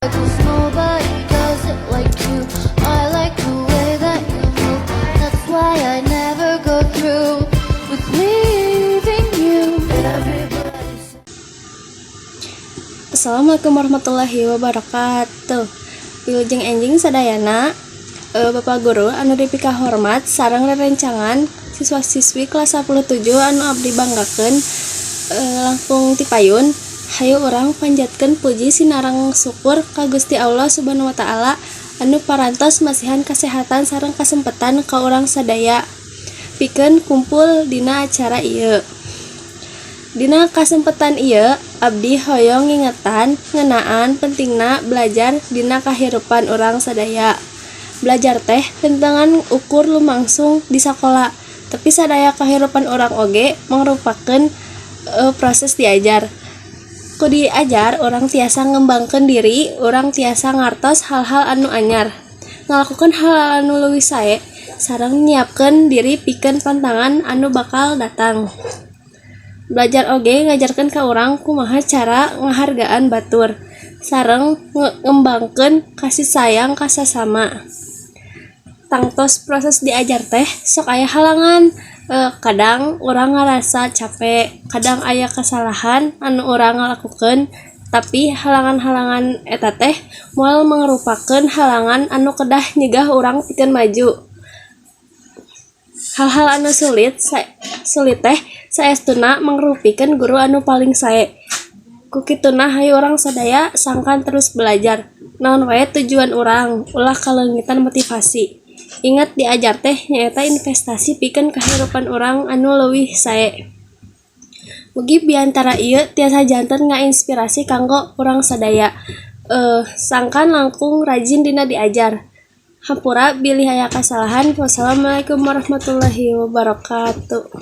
'Cause nobody does it like you. I like the way that you move. That's why I never go through with leaving you. Everybody says. Assalamualaikum warahmatullahi wabarakatuh. Wilujeng enjing sadayana, Bapak Guru anu dipika hormat sareng rerencangan siswa-siswi kelas 17 anu abdi banggakeun langkung ti payun. Hayu urang panjatkeun puji sinareng syukur ka Gusti Allah Subhanahu wa taala anu parantos masihan kasehatan sareng kasempetan ka urang sadaya pikeun kumpul dina acara ieu. Dina kasempetan ieu abdi hoyong ngingetan ngeunaan pentingna belajar dina kahirupan urang sadaya. Belajar teh tentangan ukur lumangsung di sakola, tapi sadaya kahirupan urang oge mangrupakeun proses diajar. Ku diajar orang tiasa ngembangkeun diri, orang tiasa ngartos hal-hal anu anyar, ngalakukeun hal anu leuwih sae sareng nyiapkeun diri pikeun pantangan anu bakal datang. Belajar oge ngajarkeun ka urang kumaha cara ngahargaan batur sareng ngembangkeun kasih sayang ka sasama. Tangtos proses diajar teh sok aya halangan. Kadang urang ngarasa capek, kadang aya kesalahan anu urang ngalakukeun, tapi halangan-halangan eta teh moal mangrupakeun halangan anu kedah nyegah urang pikeun maju. Hal-hal anu sulit teh saestuna mangrupikeun guru anu paling sae. Ku kituna hayu urang sadaya sangkan terus belajar. Naon wae tujuan urang, ulah kaleungitan motivasi. Ingat diajar teh nyaeta investasi pikeun kahirupan urang anu leuwih sae. Mugi biantara ieu tiasa janten ngainspirasi kanggo urang sadaya. Sangkan langkung rajin dina diajar. Hampura bilih aya kasalahan. Wassalamualaikum warahmatullahi wabarakatuh.